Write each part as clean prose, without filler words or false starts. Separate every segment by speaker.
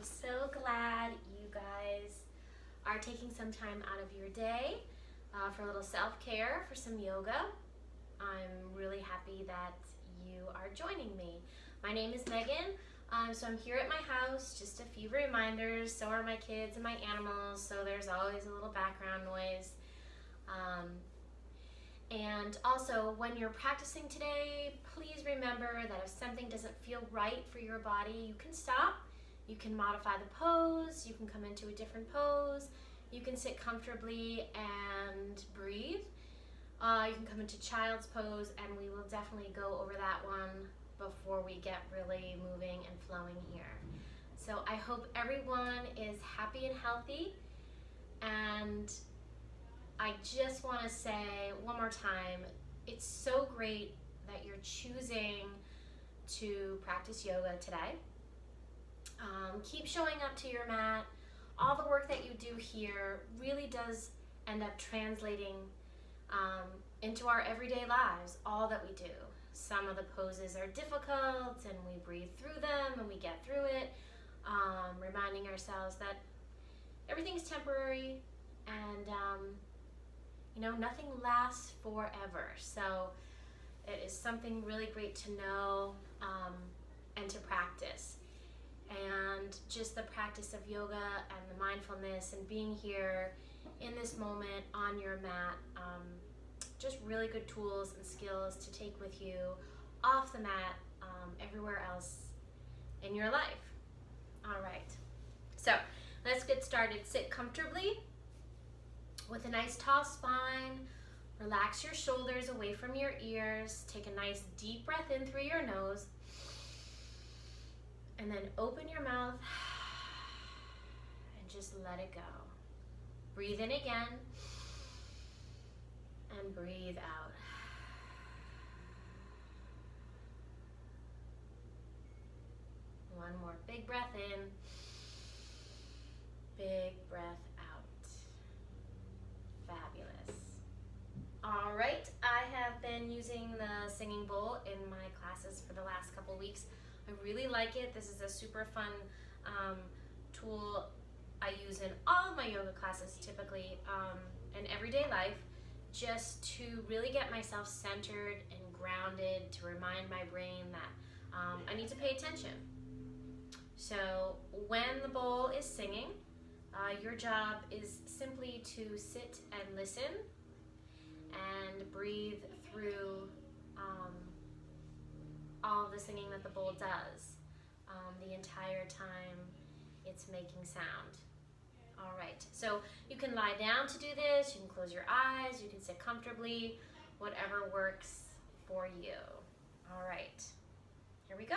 Speaker 1: so glad you guys are taking some time out of your day for a little self-care, for some yoga. I'm really happy that you are joining me. My name is Megan, so I'm here at my house, just a few reminders. So are my kids and my animals, so there's always a little background noise. And also, when you're practicing today, please remember that if something doesn't feel right for your body, you can stop. You can modify the pose, you can come into a different pose, you can sit comfortably and breathe. You can come into child's pose, and we will definitely go over that one before we get really moving and flowing here. So I hope everyone is happy and healthy, and I just want to say one more time, it's so great that you're choosing to practice yoga today. Keep showing up to your mat. All the work that you do here really does end up translating into our everyday lives, all that we do. Some of the poses are difficult and we breathe through them and we get through it, reminding ourselves that everything's temporary and nothing lasts forever. So it is something really great to know and to practice. And just the practice of yoga and the mindfulness and being here in this moment on your mat, just really good tools and skills to take with you off the mat, everywhere else in your life. All right, so let's get started. Sit comfortably with a nice tall spine. Relax your shoulders away from your ears. Take a nice deep breath in through your nose. And then open your mouth and just let it go. Breathe in again and breathe out. One more big breath in, big breath out. Fabulous. All right, I have been using the singing bowl in my classes for the last couple weeks. I really like it. This is a super fun tool I use in all of my yoga classes typically in everyday life, just to really get myself centered and grounded, to remind my brain that I need to pay attention. So when the bowl is singing, your job is simply to sit and listen and breathe through all the singing that the bowl does the entire time it's making sound. All right, so you can lie down to do this, you can close your eyes, you can sit comfortably, whatever works for you. All right, here we go.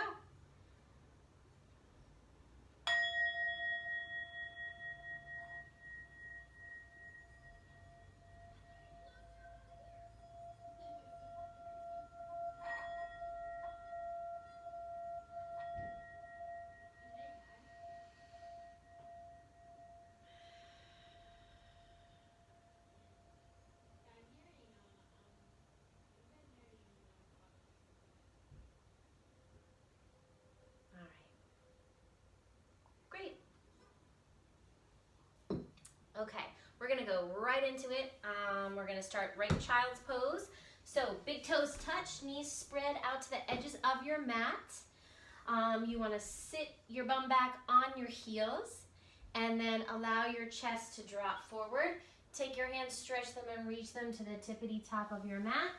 Speaker 1: Okay, we're gonna go right into it. We're gonna start right child's pose. So big toes touch, knees spread out to the edges of your mat. You wanna sit your bum back on your heels and then allow your chest to drop forward. Take your hands, stretch them and reach them to the tippity top of your mat.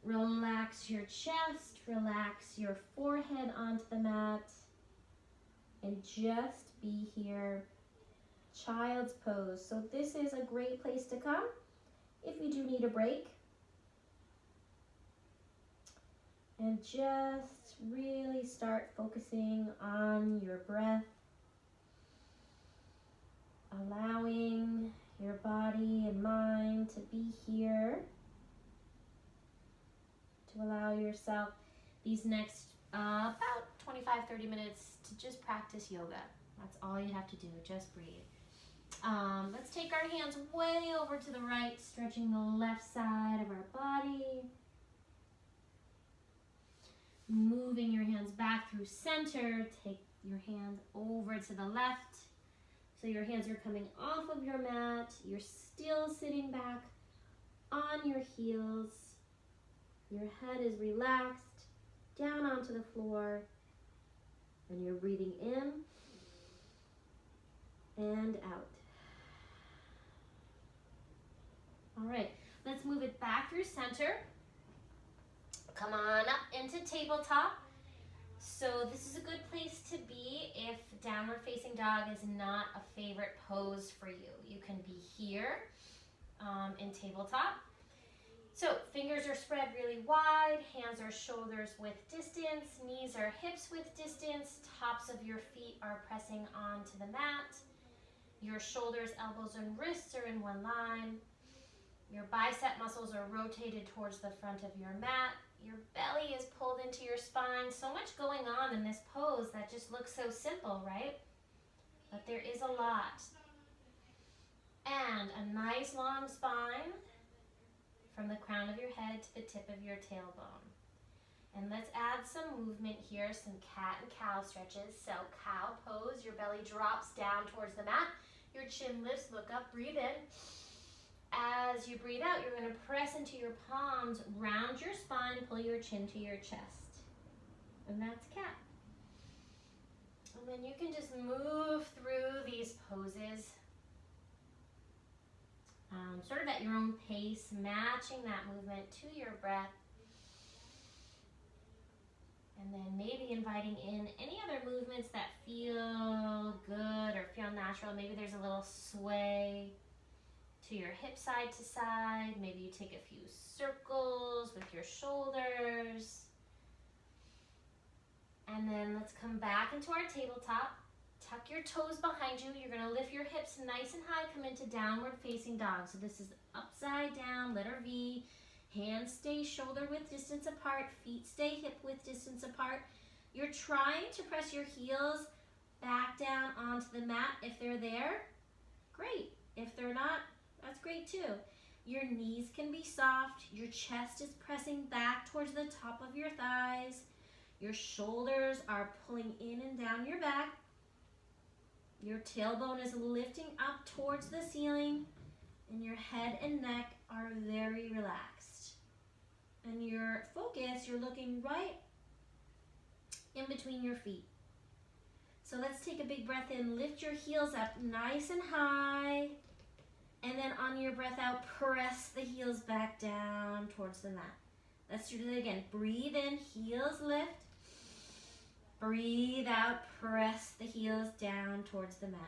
Speaker 1: Relax your chest, relax your forehead onto the mat, and just be here. Child's pose. So this is a great place to come if you do need a break. And just really start focusing on your breath, allowing your body and mind to be here, to allow yourself these next about 25-30 minutes to just practice yoga. That's all you have to do, just breathe. Let's take our hands way over to the right, stretching the left side of our body. Moving your hands back through through center, take your hands over to the left. So your hands are coming off of your mat. You're still sitting back on your heels. Your head is relaxed down onto the floor. And you're breathing in and out. All right, let's move it back through center. Come on up into tabletop. So this is a good place to be if downward facing dog is not a favorite pose for you. You can be here in tabletop. So fingers are spread really wide, hands are shoulders width distance, knees are hips width distance, tops of your feet are pressing onto the mat. Your shoulders, elbows, and wrists are in one line. Your bicep muscles are rotated towards the front of your mat. Your belly is pulled into your spine. So much going on in this pose that just looks so simple, right? But there is a lot. And a nice long spine from the crown of your head to the tip of your tailbone. And let's add some movement here, some cat and cow stretches. So cow pose, your belly drops down towards the mat. Your chin lifts, look up, breathe in. As you breathe out, you're going to press into your palms, round your spine, pull your chin to your chest. And that's cat. And then you can just move through these poses, sort of at your own pace, matching that movement to your breath. And then maybe inviting in any other movements that feel good or feel natural. Maybe there's a little sway to your hip side to side. Maybe you take a few circles with your shoulders. And then let's come back into our tabletop. Tuck your toes behind you. You're going to lift your hips nice and high, come into downward facing dog. So this is upside down, letter V. Hands stay shoulder width distance apart, feet stay hip width distance apart. You're trying to press your heels back down onto the mat. If they're there, great. If they're not, that's great too. Your knees can be soft. Your chest is pressing back towards the top of your thighs. Your shoulders are pulling in and down your back. Your tailbone is lifting up towards the ceiling, and your head and neck are very relaxed. And your focus, you're looking right in between your feet. So let's take a big breath in, lift your heels up nice and high, and then on your breath out, press the heels back down towards the mat. Let's do it again. Breathe in, heels lift. Breathe out, press the heels down towards the mat.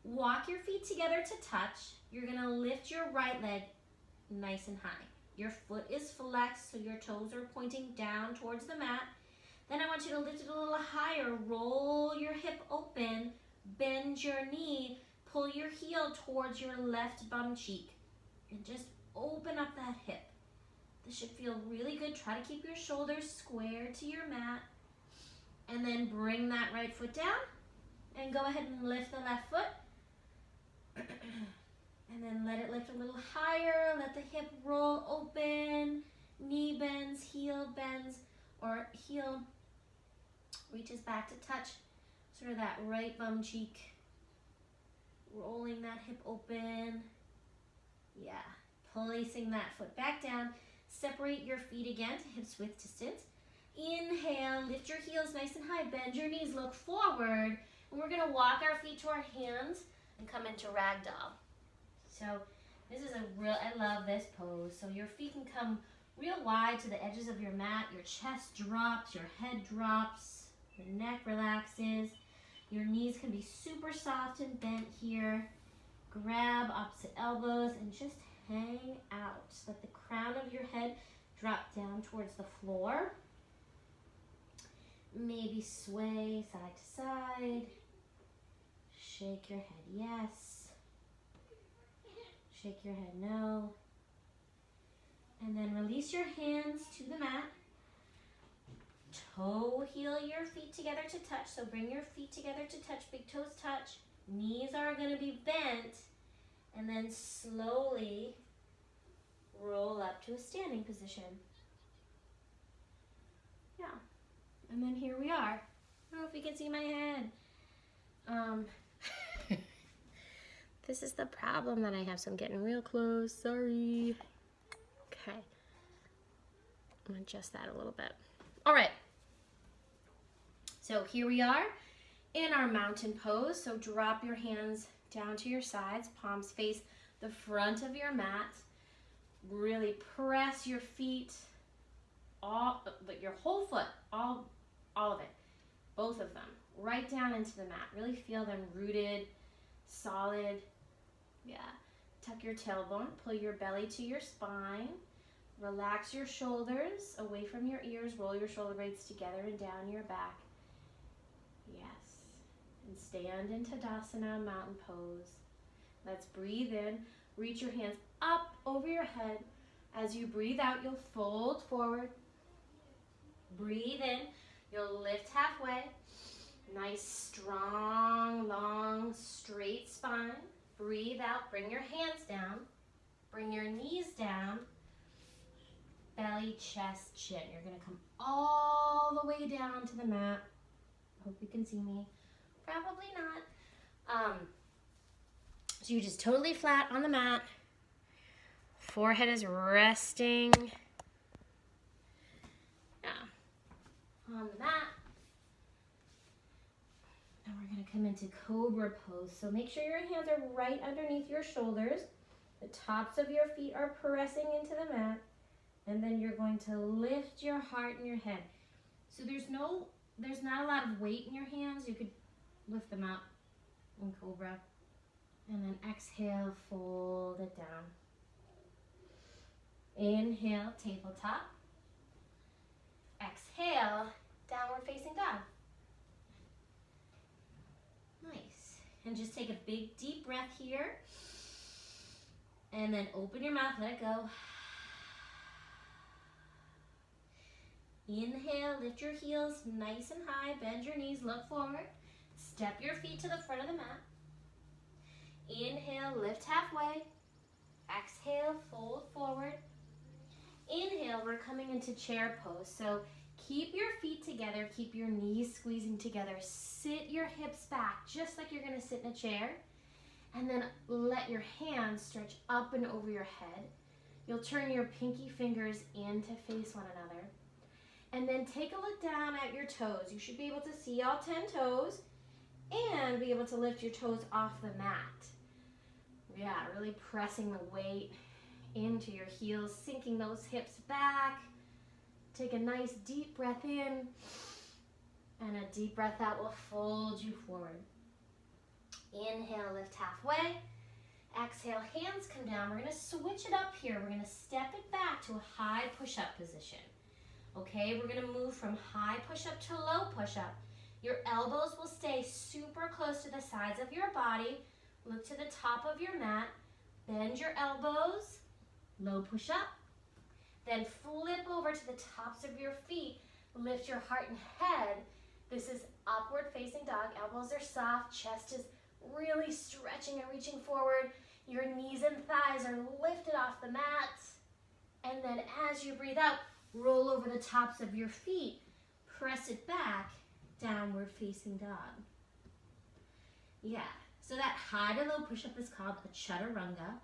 Speaker 1: Walk your feet together to touch. You're going to lift your right leg nice and high. Your foot is flexed, so your toes are pointing down towards the mat. Then I want you to lift it a little higher. Roll your hip open, bend your knee, pull your heel towards your left bum cheek, and just open up that hip. This should feel really good. Try to keep your shoulders squared to your mat. And then bring that right foot down and go ahead and lift the left foot. And then let it lift a little higher. Let the hip roll open. Knee bends, heel bends, or heel reaches back to touch sort of that right bum cheek. Rolling that hip open. Yeah. Placing that foot back down. Separate your feet again to hips width distance. Inhale, lift your heels nice and high, bend your knees, look forward, and we're gonna walk our feet to our hands and come into ragdoll. So this is I love this pose. So your feet can come real wide to the edges of your mat, your chest drops, your head drops, your neck relaxes, your knees can be super soft and bent here. Grab opposite elbows and just hang out. Let the crown of your head drop down towards the floor. Maybe sway side to side. Shake your head yes. Shake your head no. And then release your hands to the mat. Toe heel your feet together to touch. So bring your feet together to touch. Big toes touch. Knees are going to be bent. And then slowly roll up to a standing position. Yeah. And then here we are. I don't know if you can see my head. This is the problem that I have, so I'm getting real close. Sorry. Okay. I'm gonna adjust that a little bit. All right. So here we are in our mountain pose. So drop your hands down to your sides, palms face the front of your mat. Really press your feet, your whole foot, all of it, both of them, right down into the mat. Really feel them rooted, solid. Yeah. Tuck your tailbone, pull your belly to your spine. Relax your shoulders away from your ears. Roll your shoulder blades together and down your back. Yes. And stand in Tadasana, mountain pose. Let's breathe in. Reach your hands up over your head. As you breathe out, you'll fold forward. Breathe in. You'll lift halfway. Nice, strong, long, straight spine. Breathe out. Bring your hands down. Bring your knees down. Belly, chest, chin. You're going to come all the way down to the mat. Hope you can see me. Probably not. So you're just totally flat on the mat. Forehead is resting. Yeah. On the mat. And we're going to come into cobra pose. So make sure your hands are right underneath your shoulders. The tops of your feet are pressing into the mat. And then you're going to lift your heart and your head. So there's not a lot of weight in your hands. You could lift them up in cobra. And then exhale, fold it down. Inhale, tabletop. Exhale, downward facing dog. Nice. And just take a big deep breath here. And then open your mouth, let it go. Inhale, lift your heels nice and high, bend your knees, look forward. Step your feet to the front of the mat. Inhale, lift halfway. Exhale, fold forward. Inhale, we're coming into chair pose. So keep your feet together, keep your knees squeezing together. Sit your hips back, just like you're gonna sit in a chair. And then let your hands stretch up and over your head. You'll turn your pinky fingers in to face one another. And then take a look down at your toes. You should be able to see all 10 toes and be able to lift your toes off the mat. Yeah, really pressing the weight into your heels, sinking those hips back. Take a nice deep breath in, and a deep breath out will fold you forward. Inhale, lift halfway. Exhale, hands come down. We're going to switch it up here. We're going to step it back to a high push-up position. Okay, we're going to move from high push-up to low push-up. Your elbows will stay super close to the sides of your body. Look to the top of your mat. Bend your elbows. Low push-up. Then flip over to the tops of your feet. Lift your heart and head. This is upward facing dog. Elbows are soft. Chest is really stretching and reaching forward. Your knees and thighs are lifted off the mat. And then as you breathe out, roll over the tops of your feet. Press it back. Downward facing dog. Yeah. So that high to low push-up is called a chaturanga.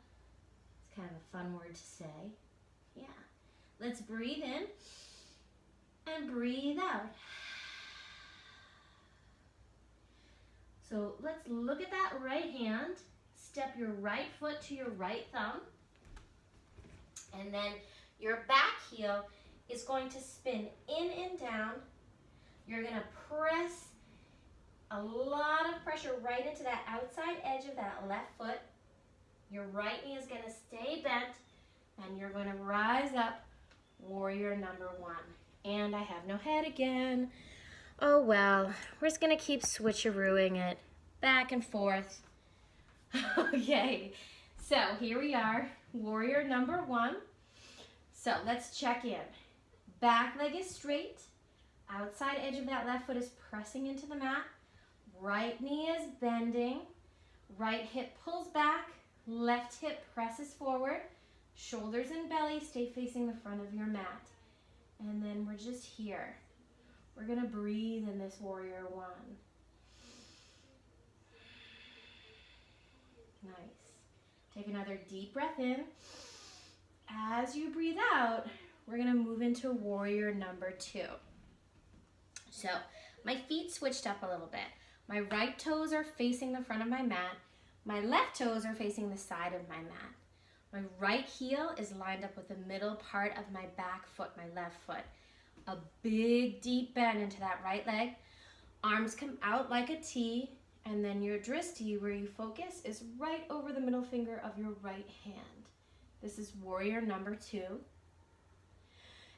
Speaker 1: It's kind of a fun word to say. Yeah. Let's breathe in and breathe out. So let's look at that right hand. Step your right foot to your right thumb. And then your back heel is going to spin in and down. You're going to press a lot of pressure right into that outside edge of that left foot. Your right knee is going to stay bent, and you're going to rise up, warrior number one. And I have no head again. Oh well, we're just going to keep switcherooing it back and forth. Okay, so here we are, warrior number one. So let's check in. Back leg is straight. Outside edge of that left foot is pressing into the mat. Right knee is bending. Right hip pulls back. Left hip presses forward. Shoulders and belly stay facing the front of your mat. And then we're just here. We're gonna breathe in this warrior one. Nice. Take another deep breath in. As you breathe out, we're gonna move into warrior number 2. So my feet switched up a little bit. My right toes are facing the front of my mat. My left toes are facing the side of my mat. My right heel is lined up with the middle part of my back foot, my left foot. A big deep bend into that right leg. Arms come out like a T, and then your drishti, where you focus, is right over the middle finger of your right hand. This is warrior number 2.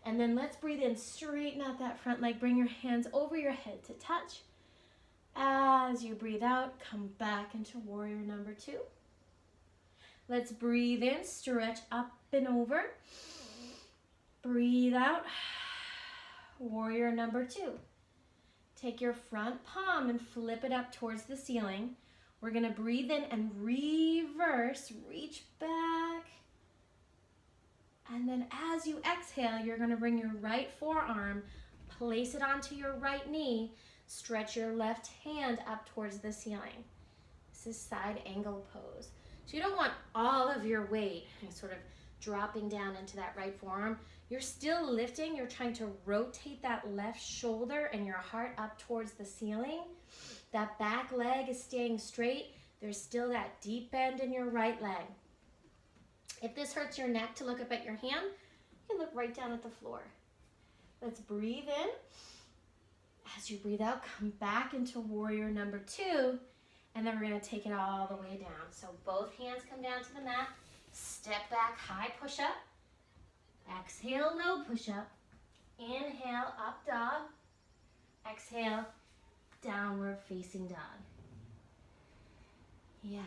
Speaker 1: And then let's breathe in, straighten out that front leg, bring your hands over your head to touch. As you breathe out, come back into warrior number 2. Let's breathe in, stretch up and over. Breathe out, warrior number 2. Take your front palm and flip it up towards the ceiling. We're gonna breathe in and reverse, reach back. And then as you exhale, you're gonna bring your right forearm, place it onto your right knee, stretch your left hand up towards the ceiling. This is side angle pose. So you don't want all of your weight sort of dropping down into that right forearm. You're still lifting, you're trying to rotate that left shoulder and your heart up towards the ceiling. That back leg is staying straight. There's still that deep bend in your right leg. If this hurts your neck to look up at your hand, you can look right down at the floor. Let's breathe in. As you breathe out, come back into warrior number 2, and then we're gonna take it all the way down. So both hands come down to the mat, step back, high push-up. Exhale, low push-up. Inhale, up dog. Exhale, downward facing dog. Yeah.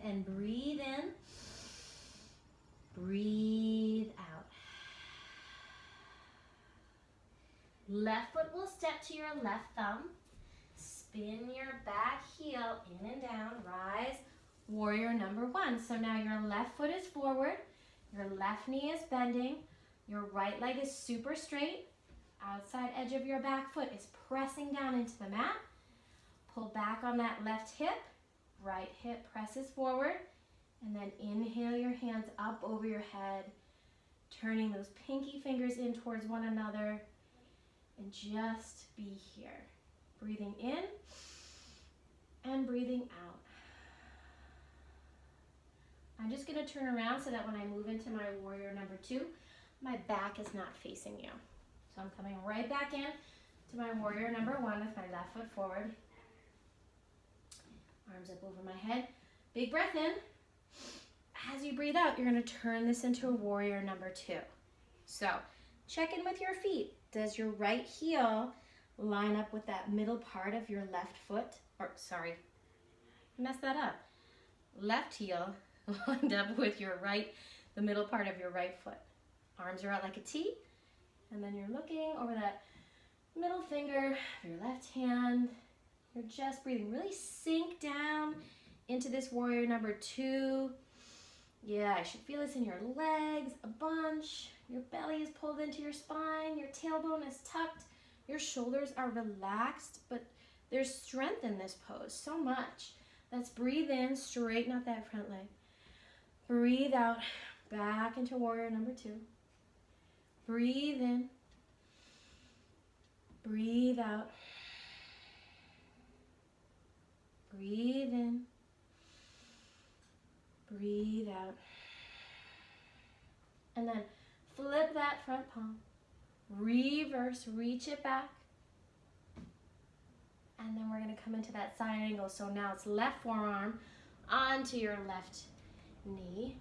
Speaker 1: And breathe in. Breathe out. Left foot will step to your left thumb. Spin your back heel in and down. Rise. Warrior number 1. So now your left foot is forward. Your left knee is bending. Your right leg is super straight. Outside edge of your back foot is pressing down into the mat. Pull back on that left hip. Right hip presses forward. And then inhale your hands up over your head, turning those pinky fingers in towards one another, and just be here. Breathing in and breathing out. I'm just going to turn around so that when I move into my warrior number 2, my back is not facing you. So I'm coming right back in to my warrior number 1 with my left foot forward. Arms up over my head. Big breath in. As you breathe out, you're going to turn this into a warrior number 2. So check in with your feet. Does your right heel line up with that middle part of your left foot? Or, sorry, I messed that up. Left heel lined up with your right, the middle part of your right foot. Arms are out like a T. And then you're looking over that middle finger of your left hand. You're just breathing. Really sink down into this warrior number 2. Yeah, I should feel this in your legs a bunch. Your belly is pulled into your spine. Your tailbone is tucked. Your shoulders are relaxed, but there's strength in this pose, so much. Let's breathe in, straighten out that front leg. Breathe out, back into warrior number 2. Breathe in. Breathe out. Breathe in. Breathe out. And then flip that front palm. Reverse, reach it back. And then we're going to come into that side angle. So now it's left forearm onto your left knee.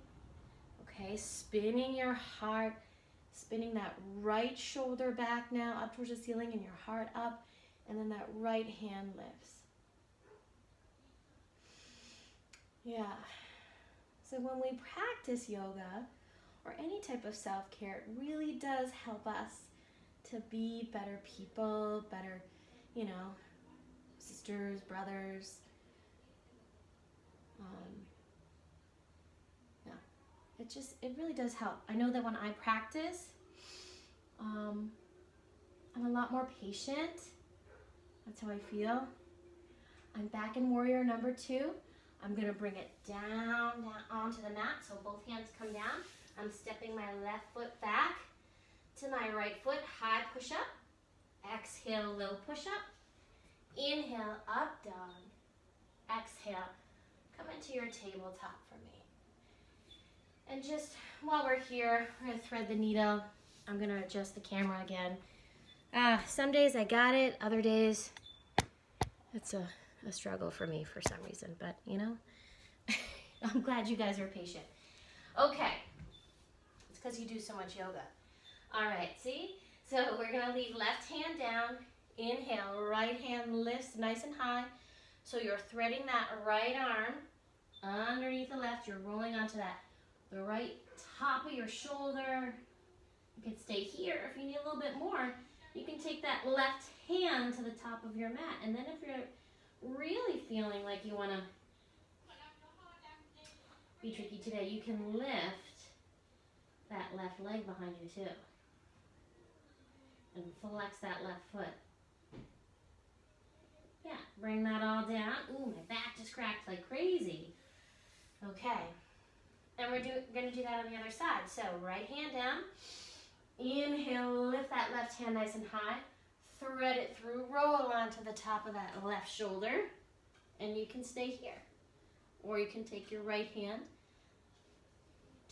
Speaker 1: Okay, spinning your heart, spinning that right shoulder back now up towards the ceiling and your heart up. And then that right hand lifts. Yeah. So when we practice yoga or any type of self-care, it really does help us to be better people, better, sisters, brothers. it really does help. I know that when I practice, I'm a lot more patient. That's how I feel. I'm back in warrior number 2. I'm gonna bring it down onto the mat, so both hands come down. I'm stepping my left foot back to my right foot, high push-up. Exhale, low push-up. Inhale, up dog. Exhale, come into your tabletop for me. And just while we're here, we're gonna thread the needle. I'm gonna adjust the camera again. Some days I got it, other days it's a struggle for me for some reason, but you know, I'm glad you guys are patient. Okay, it's because you do so much yoga. All right, see? So we're gonna leave left hand down, inhale, right hand lifts nice and high. So you're threading that right arm underneath the left, you're rolling onto that, the right top of your shoulder. You can stay here. If you need a little bit more, you can take that left hand to the top of your mat. And then if you're really feeling like you wanna be tricky today, you can lift that left leg behind you too. And flex that left foot. Yeah, bring that all down. Ooh, my back just cracked like crazy. Okay, and we're gonna do that on the other side. So right hand down, inhale, lift that left hand nice and high, thread it through, roll onto the top of that left shoulder, and you can stay here. Or you can take your right hand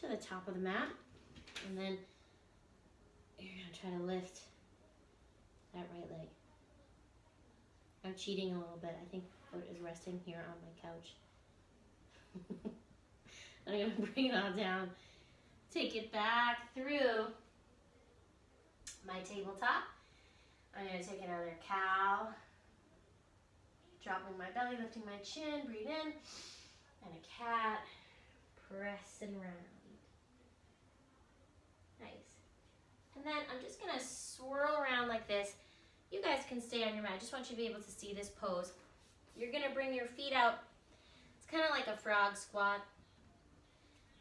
Speaker 1: to the top of the mat, and then you're gonna try to lift that right leg. I'm cheating a little bit. I think foot is resting here on my couch. I'm going to bring it all down. Take it back through my tabletop. I'm going to take another cow. Dropping my belly, lifting my chin, breathe in. And a cat, pressing round. Nice. And then I'm just going to swirl around like this. You guys can stay on your mat. I just want you to be able to see this pose. You're going to bring your feet out. It's kind of like a frog squat.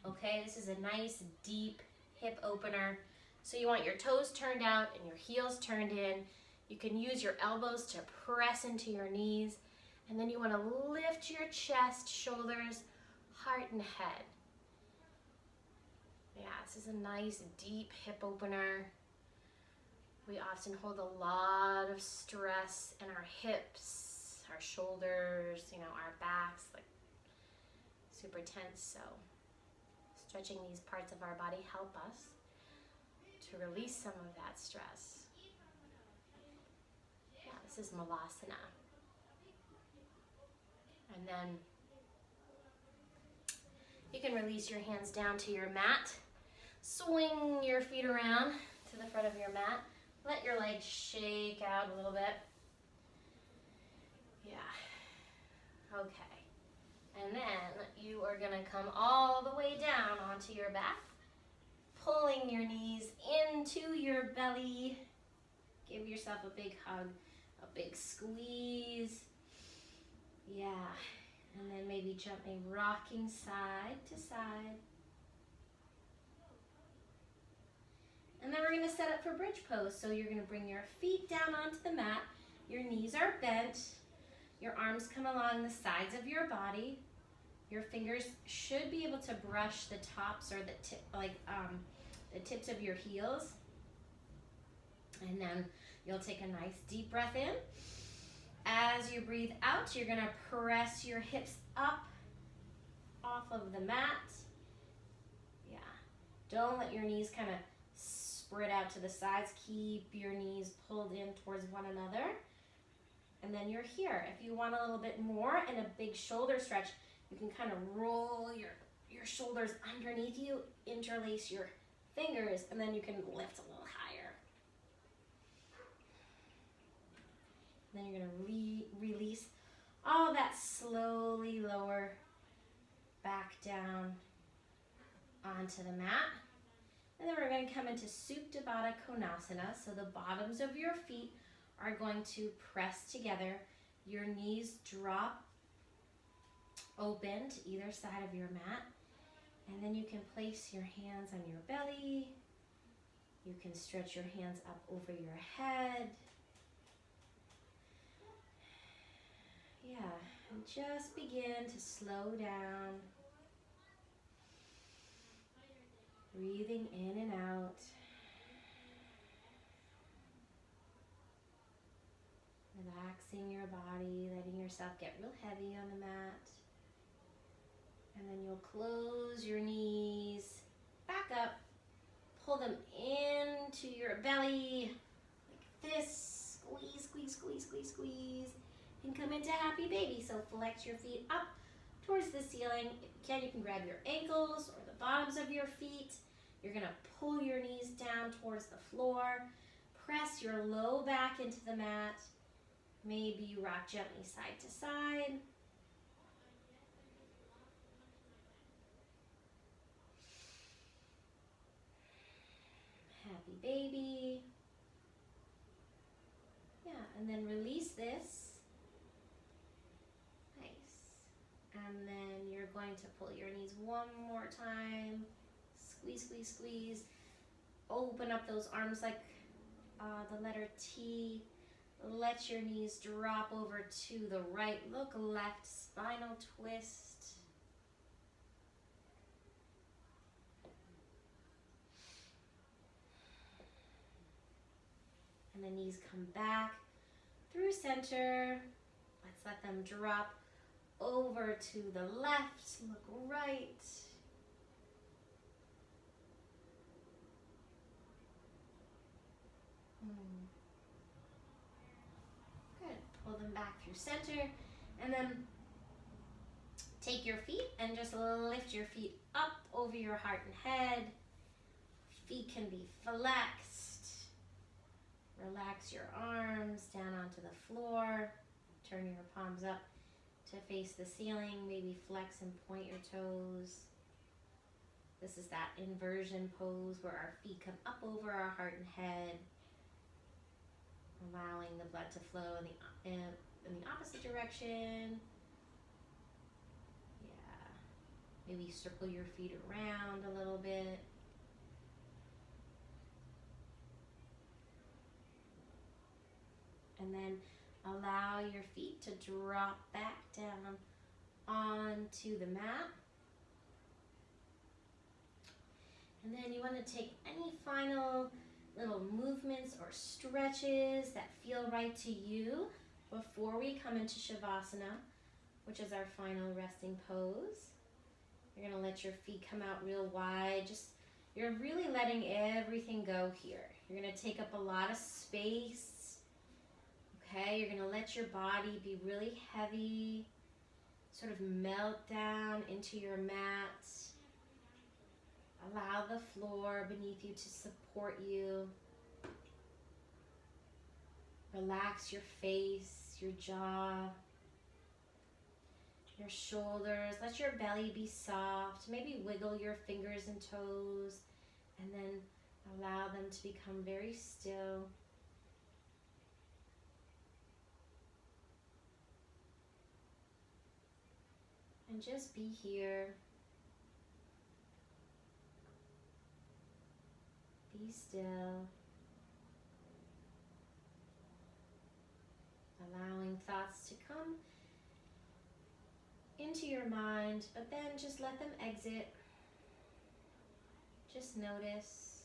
Speaker 1: Okay, this is a nice deep hip opener. So you want your toes turned out and your heels turned in. You can use your elbows to press into your knees. And then you want to lift your chest, shoulders, heart, and head. Yeah, this is a nice deep hip opener. We often hold a lot of stress in our hips, our shoulders, you know, our backs, like super tense. So stretching these parts of our body help us to release some of that stress. Yeah, this is Malasana. And then you can release your hands down to your mat. Swing your feet around to the front of your mat. Let your legs shake out a little bit. Yeah. Okay. And then you are going to come all the way down onto your back, pulling your knees into your belly. Give yourself a big hug, a big squeeze. Yeah. And then maybe gently rocking side to side. And then we're going to set up for bridge pose. So you're going to bring your feet down onto the mat. Your knees are bent. Your arms come along the sides of your body. Your fingers should be able to brush the tops or the tips of your heels. And then you'll take a nice deep breath in. As you breathe out, you're going to press your hips up off of the mat. Yeah. Don't let your knees kind of spread out to the sides. Keep your knees pulled in towards one another. And then you're here. If you want a little bit more and a big shoulder stretch, you can kind of roll your shoulders underneath you, interlace your fingers, and then you can lift a little higher. And then you're going to release all that, slowly lower back down onto the mat. And then we're going to come into Supta Baddha Konasana. So the bottoms of your feet are going to press together. Your knees drop open to either side of your mat. And then you can place your hands on your belly You can stretch your hands up over your head. Yeah, and just begin to slow down. Breathing in and out. Relaxing your body, letting yourself get real heavy on the mat. And then you'll close your knees back up. Pull them into your belly like this. Squeeze, squeeze, squeeze, squeeze, squeeze. And come into happy baby. So flex your feet up towards the ceiling. If you can grab your ankles or the bottoms of your feet. You're going to pull your knees down towards the floor. Press your low back into the mat. Maybe you rock gently side to side. Happy baby. Yeah, and then release this. Nice. And then you're going to pull your knees one more time. Squeeze, squeeze, squeeze. Open up those arms like the letter T. Let your knees drop over to the right. Look left, spinal twist. And the knees come back through center. Let's let them drop over to the left. Look right. Good. Pull them back through center. And then take your feet and just lift your feet up over your heart and head. Feet can be flexed. Relax your arms down onto the floor. Turn your palms up to face the ceiling. Maybe flex and point your toes. This is that inversion pose where our feet come up over our heart and head, allowing the blood to flow in the opposite direction. Yeah. Maybe circle your feet around a little bit. And then allow your feet to drop back down onto the mat. And then you want to take any final little movements or stretches that feel right to you before we come into Shavasana, which is our final resting pose. You're going to let your feet come out real wide. You're really letting everything go here. You're going to take up a lot of space. Okay, you're going to let your body be really heavy, sort of melt down into your mat. Allow the floor beneath you to support you. Relax your face, your jaw, your shoulders. Let your belly be soft. Maybe wiggle your fingers and toes, and then allow them to become very still. And just be here. Be still. Allowing thoughts to come into your mind, but then just let them exit. Just notice.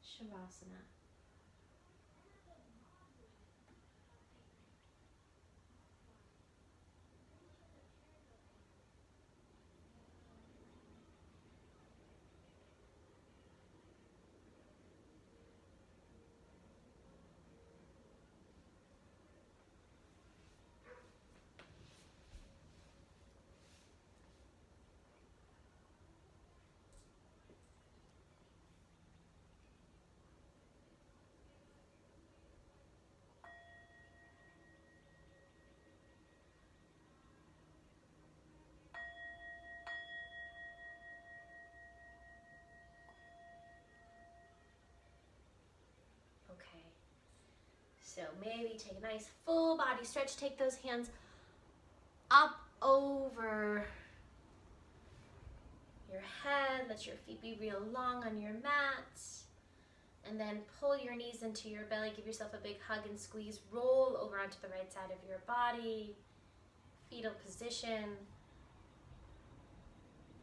Speaker 1: Shavasana. Okay, so maybe take a nice full body stretch. Take those hands up over your head. Let your feet be real long on your mat. And then pull your knees into your belly. Give yourself a big hug and squeeze. Roll over onto the right side of your body. Fetal position.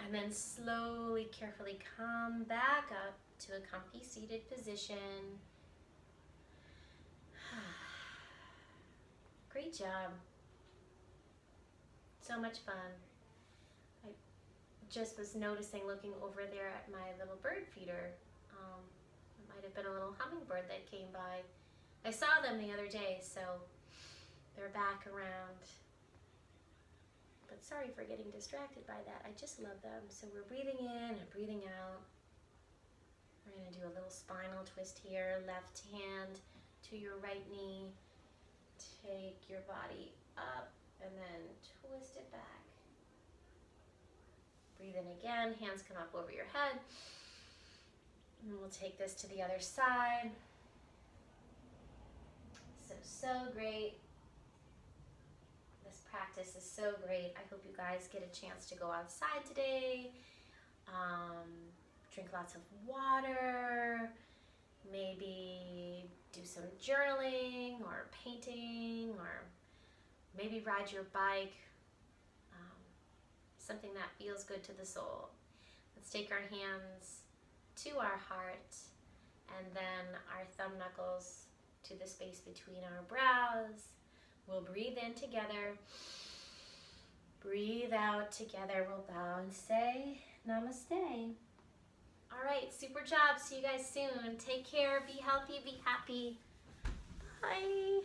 Speaker 1: And then slowly, carefully come back up to a comfy seated position. Great job. So much fun. I just was noticing, looking over there at my little bird feeder. It might have been a little hummingbird that came by. I saw them the other day, so they're back around. But sorry for getting distracted by that. I just love them. So we're breathing in and breathing out. We're going to do a little spinal twist here. Left hand to your right knee. Take your body up and then twist it back. Breathe in again. Hands come up over your head. And we'll take this to the other side. So great. This practice is so great. I hope you guys get a chance to go outside today. Drink lots of water. Maybe do some journaling or painting, or maybe ride your bike. Something that feels good to the soul. Let's take our hands to our heart and then our thumb knuckles to the space between our brows. We'll breathe in together. Breathe out together. We'll bow and say namaste. All right, super job. See you guys soon. Take care. Be healthy. Be happy. Bye.